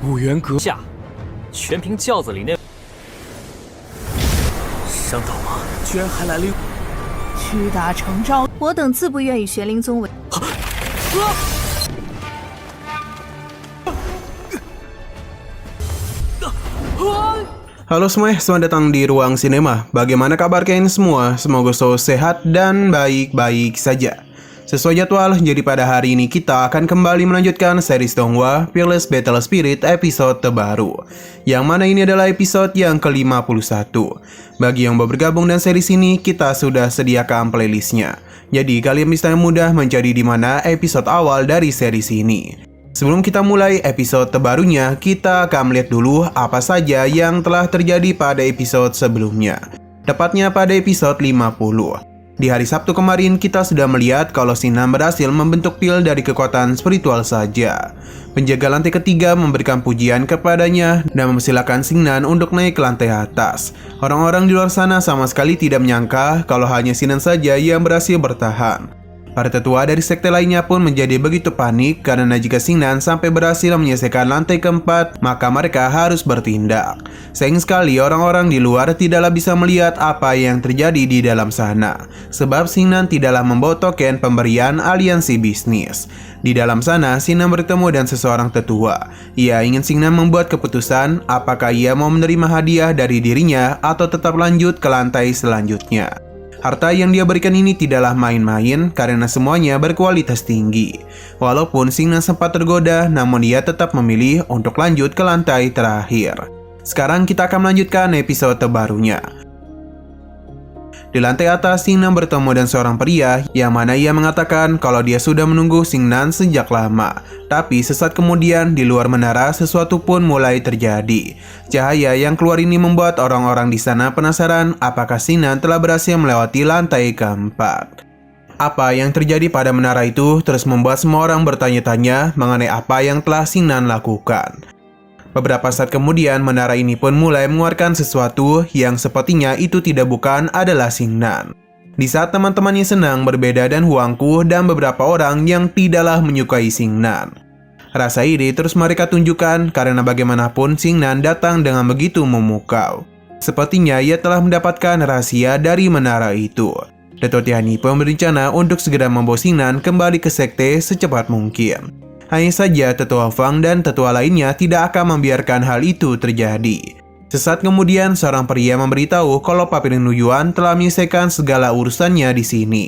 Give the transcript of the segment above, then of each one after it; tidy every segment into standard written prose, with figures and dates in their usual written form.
五元阁下，全凭轿子里那伤到吗？居然还来了一。屈打成招，我等自不愿与玄灵宗为。Halo semuanya, selamat datang di Ruang Sinema. Bagaimana kabar kalian semua? Semoga selalu sehat dan baik-baik saja. Sesuai jadwal, jadi pada hari ini kita akan kembali melanjutkan series Donghua Fearless Battle Spirit episode terbaru, yang mana ini adalah episode yang ke-51. Bagi yang baru bergabung dan series ini, kita sudah sediakan playlistnya. Jadi kalian bisa mudah mencari di mana episode awal dari series ini. Sebelum kita mulai episode terbarunya, kita akan melihat dulu apa saja yang telah terjadi pada episode sebelumnya. Tepatnya pada episode 50. Di hari Sabtu kemarin, kita sudah melihat kalau Xingnan berhasil membentuk pil dari kekuatan spiritual saja. Penjaga lantai ketiga memberikan pujian kepadanya dan mempersilahkan Xingnan untuk naik ke lantai atas. Orang-orang di luar sana sama sekali tidak menyangka kalau hanya Xingnan saja yang berhasil bertahan. Para tetua dari sekte lainnya pun menjadi begitu panik karena jika Xingnan sampai berhasil menyelesaikan lantai keempat, maka mereka harus bertindak. Sayang sekali orang-orang di luar tidaklah bisa melihat apa yang terjadi di dalam sana, sebab Xingnan tidaklah membawa token pemberian aliansi bisnis. Di dalam sana, Xingnan bertemu dengan seseorang tetua. Ia ingin Xingnan membuat keputusan apakah ia mau menerima hadiah dari dirinya atau tetap lanjut ke lantai selanjutnya. Harta yang dia berikan ini tidaklah main-main karena semuanya berkualitas tinggi. Walaupun Xingnan sempat tergoda, namun dia tetap memilih untuk lanjut ke lantai terakhir. Sekarang kita akan melanjutkan episode terbarunya. Di lantai atas, Xingnan bertemu dengan seorang pria yang mana ia mengatakan kalau dia sudah menunggu Xingnan sejak lama. Tapi sesaat kemudian di luar menara sesuatu pun mulai terjadi. Cahaya yang keluar ini membuat orang-orang di sana penasaran apakah Xingnan telah berhasil melewati lantai keempat. Apa yang terjadi pada menara itu terus membuat semua orang bertanya-tanya mengenai apa yang telah Xingnan lakukan. Beberapa saat kemudian, menara ini pun mulai mengeluarkan sesuatu yang sepertinya itu tidak bukan adalah Xingnan. Di saat teman-temannya senang berbeda dan Huangku dan beberapa orang yang tidaklah menyukai Xingnan. Rasa iri terus mereka tunjukkan karena bagaimanapun Xingnan datang dengan begitu memukau. Sepertinya ia telah mendapatkan rahasia dari menara itu. Dato' Tianyi pun berencana untuk segera membawa Xingnan kembali ke sekte secepat mungkin. Hanya saja Tetua Fang dan tetua lainnya tidak akan membiarkan hal itu terjadi. Sesaat kemudian seorang pria memberitahu kalau Papirin Luyuan telah menyelesaikan segala urusannya di sini.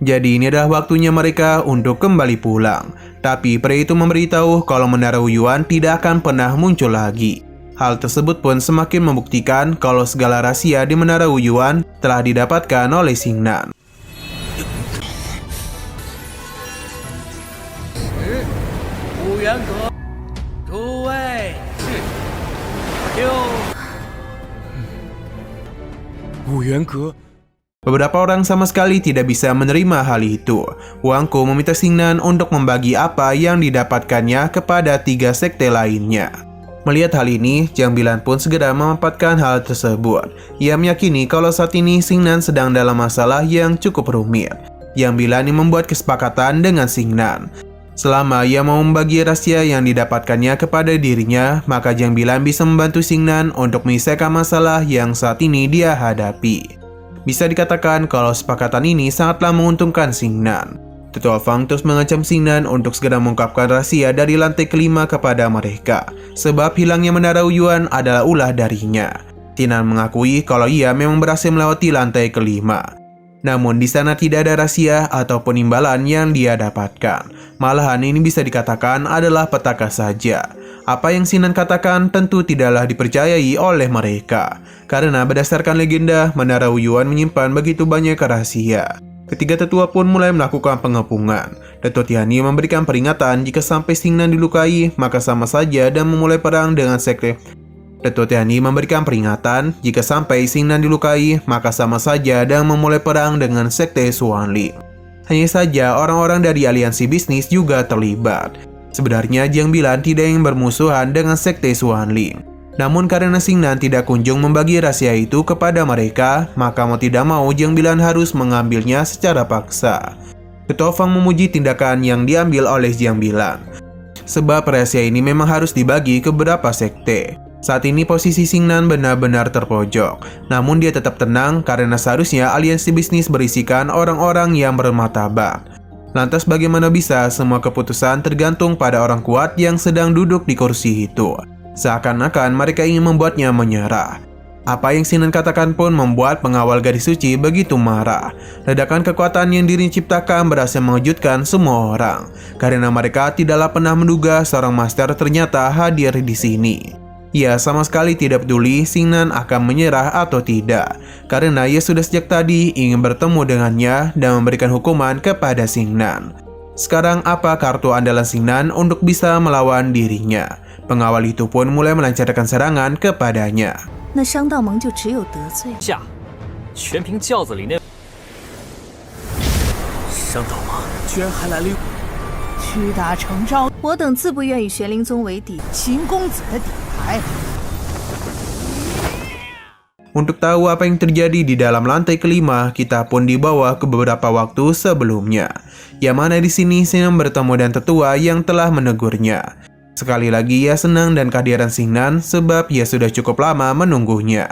Jadi ini adalah waktunya mereka untuk kembali pulang. Tapi pria itu memberitahu kalau menara Luyuan tidak akan pernah muncul lagi. Hal tersebut pun semakin membuktikan kalau segala rahasia di menara Luyuan telah didapatkan oleh Xingnan. Beberapa orang sama sekali tidak bisa menerima hal itu. Huangku meminta Xingnan untuk membagi apa yang didapatkannya kepada 3 sekte lainnya. Melihat hal ini, Jiang Bilan pun segera memanfaatkan hal tersebut. Ia meyakini kalau saat ini Xingnan sedang dalam masalah yang cukup rumit. Jiang Bilan membuat kesepakatan dengan Xingnan. Selama ia mau membagi rahasia yang didapatkannya kepada dirinya, maka Jiang Bilan bisa membantu Xingnan untuk menyelesaikan masalah yang saat ini dia hadapi. Bisa dikatakan kalau kesepakatan ini sangatlah menguntungkan Xingnan. Tetua Fang terus mengancam Xingnan untuk segera mengungkapkan rahasia dari lantai kelima kepada mereka, sebab hilangnya menara Luyuan adalah ulah darinya. Xingnan mengakui kalau ia memang berhasil melewati lantai kelima. Namun di sana tidak ada rahasia ataupun imbalan yang dia dapatkan. Malahan ini bisa dikatakan adalah petaka saja. Apa yang Xingnan katakan tentu tidaklah dipercayai oleh mereka. Karena berdasarkan legenda, menara Luyuan menyimpan begitu banyak rahasia. Ketiga tetua pun mulai melakukan pengepungan. Dato' Tianyi memberikan peringatan jika sampai Xingnan dilukai, maka sama saja dan memulai perang dengan sekte. Dato' Tianyi memberikan peringatan, jika sampai Xingnan dilukai, maka sama saja dan memulai perang dengan sekte Xuanli. Hanya saja orang-orang dari aliansi bisnis juga terlibat. Sebenarnya Jiang Bilan tidak ingin bermusuhan dengan sekte Xuanli. Namun karena Xingnan tidak kunjung membagi rahasia itu kepada mereka, maka mau tidak mau Jiang Bilan harus mengambilnya secara paksa. Ketua Fang memuji tindakan yang diambil oleh Jiang Bilan. sebab rahasia ini memang harus dibagi ke beberapa sekte. Saat ini posisi Xingnan benar-benar terpojok, namun dia tetap tenang karena seharusnya aliansi bisnis berisikan orang-orang yang bermartabat. Lantas bagaimana bisa semua keputusan tergantung pada orang kuat yang sedang duduk di kursi itu? Seakan-akan mereka ingin membuatnya menyerah. Apa yang Xingnan katakan pun membuat pengawal gadis suci begitu marah. Ledakan kekuatan yang dirinya ciptakan berhasil mengejutkan semua orang, karena mereka tidaklah pernah menduga seorang master ternyata hadir di sini. Ia sama sekali tidak peduli Xingnan akan menyerah atau tidak, karena ia sudah sejak tadi ingin bertemu dengannya dan memberikan hukuman kepada Xingnan. Sekarang apa kartu andalan Xingnan untuk bisa melawan dirinya? Pengawal itu pun mulai melancarkan serangan kepadanya. 那商道盟就只有得罪。下，全凭轿子里那商道盟居然还来了一。屈打成招，我等自不愿与玄灵宗为敌。秦公子的底牌。 Untuk tahu apa yang terjadi di dalam lantai kelima, kita pun dibawa ke beberapa waktu sebelumnya. Yang mana di sini Xingnan bertemu dan tetua yang telah menegurnya. Sekali lagi ia senang dan kehadiran Xingnan sebab ia sudah cukup lama menunggunya.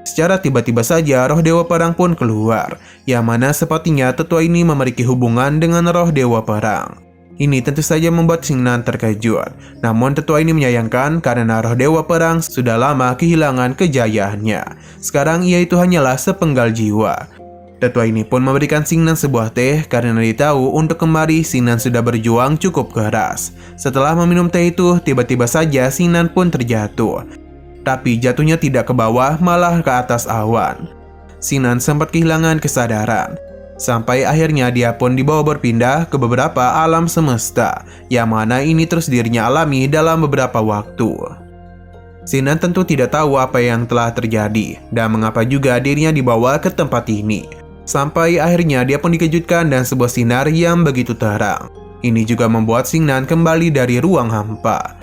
Secara tiba-tiba saja roh Dewa Perang pun keluar, yang mana sepertinya tetua ini memiliki hubungan dengan roh Dewa Perang. Ini tentu saja membuat Xingnan terkejut. Namun tetua ini menyayangkan karena roh Dewa Perang sudah lama kehilangan kejayaannya. Sekarang ia itu hanyalah sepenggal jiwa. Tetua ini pun memberikan Xingnan sebuah teh karena dia tahu untuk kemari Xingnan sudah berjuang cukup keras. Setelah meminum teh itu, tiba-tiba saja Xingnan pun terjatuh. Tapi jatuhnya tidak ke bawah, malah ke atas awan. Xingnan sempat kehilangan kesadaran. Sampai akhirnya dia pun dibawa berpindah ke beberapa alam semesta, yang mana ini terus dirinya alami dalam beberapa waktu. Xingnan tentu tidak tahu apa yang telah terjadi, dan mengapa juga dirinya dibawa ke tempat ini. Sampai akhirnya dia pun dikejutkan dan sebuah sinar yang begitu terang. Ini juga membuat Xingnan kembali dari ruang hampa.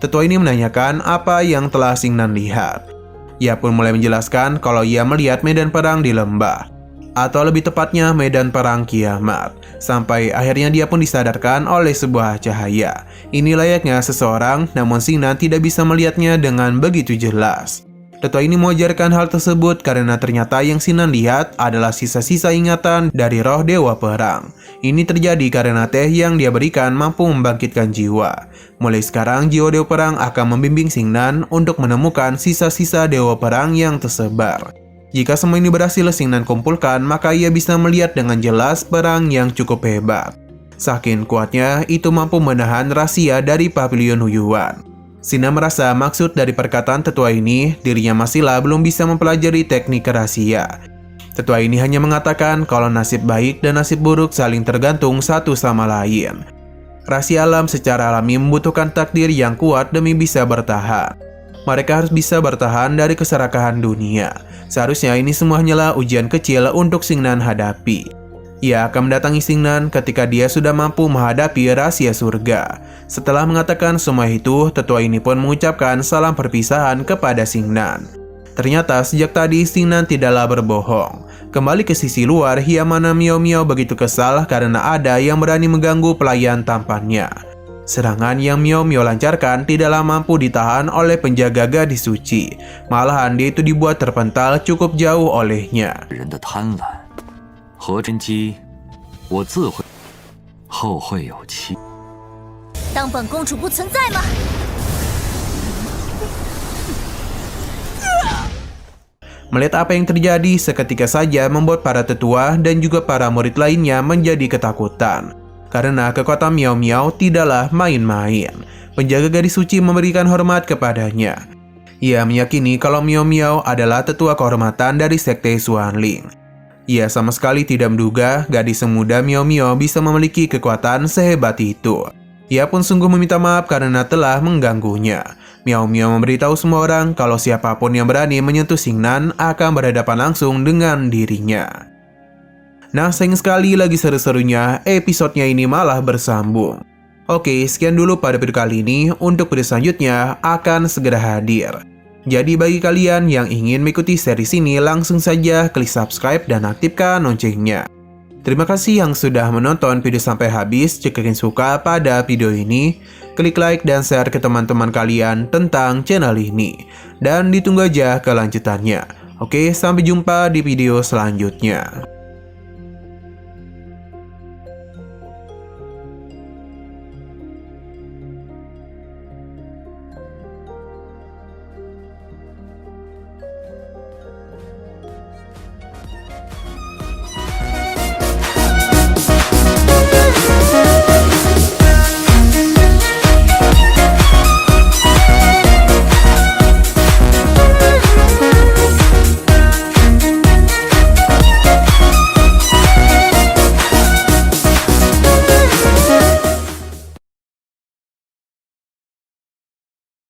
Tetua ini menanyakan apa yang telah Xingnan lihat. Ia pun mulai menjelaskan kalau ia melihat medan perang di lembah, atau lebih tepatnya medan perang kiamat. Sampai akhirnya dia pun disadarkan oleh sebuah cahaya. Ini layaknya seseorang, namun Xingnan tidak bisa melihatnya dengan begitu jelas. Tetua ini mengajarkan hal tersebut karena ternyata yang Xingnan lihat adalah sisa-sisa ingatan dari roh Dewa Perang. Ini terjadi karena teh yang dia berikan mampu membangkitkan jiwa. Mulai sekarang jiwa Dewa Perang akan membimbing Xingnan untuk menemukan sisa-sisa Dewa Perang yang tersebar. Jika semua ini berhasil Xingnan kumpulkan, maka ia bisa melihat dengan jelas perang yang cukup hebat. Saking kuatnya, itu mampu menahan rahasia dari Pavilion Huyuan. Xingnan merasa maksud dari perkataan tetua ini, dirinya masihlah belum bisa mempelajari teknik rahasia. Tetua ini hanya mengatakan kalau nasib baik dan nasib buruk saling tergantung satu sama lain. Rahasia alam secara alami membutuhkan takdir yang kuat demi bisa bertahan. Mereka harus bisa bertahan dari keserakahan dunia. Seharusnya ini semua hanyalah ujian kecil untuk Xingnan hadapi. Ia akan mendatangi Xingnan ketika dia sudah mampu menghadapi rahasia surga. Setelah mengatakan semua itu, tetua ini pun mengucapkan salam perpisahan kepada Xingnan. Ternyata sejak tadi Xingnan tidaklah berbohong. Kembali ke sisi luar, yang mana Miao Miao begitu kesal karena ada yang berani mengganggu pelayan tampannya. Serangan yang Miao Miao lancarkan tidaklah mampu ditahan oleh penjaga gadis suci. Malahan dia itu dibuat terpental cukup jauh olehnya. 何真姬，我自会，后会有期。当本公主不存在吗？ Melihat apa yang terjadi, seketika saja membuat para tetua dan juga para murid lainnya menjadi ketakutan. Karena kekuatan Miao Miao tidaklah main-main. Penjaga gadis suci memberikan hormat kepadanya. Ia meyakini kalau Miao Miao adalah tetua kehormatan dari sekte Xuanling. Ia sama sekali tidak menduga gadis semuda Miao Miao bisa memiliki kekuatan sehebat itu. Ia pun sungguh meminta maaf karena telah mengganggunya. Miao Miao memberitahu semua orang kalau siapapun yang berani menyentuh Xingnan akan berhadapan langsung dengan dirinya. Nah, sayang sekali lagi seru-serunya episodenya ini malah bersambung. Oke, sekian dulu pada video kali ini. Untuk video selanjutnya akan segera hadir. Jadi bagi kalian yang ingin mengikuti series ini, langsung saja klik subscribe dan aktifkan loncengnya. Terima kasih yang sudah menonton video sampai habis. Jika kalian suka pada video ini, klik like dan share ke teman-teman kalian tentang channel ini. Dan ditunggu aja kelanjutannya. Oke, sampai jumpa di video selanjutnya.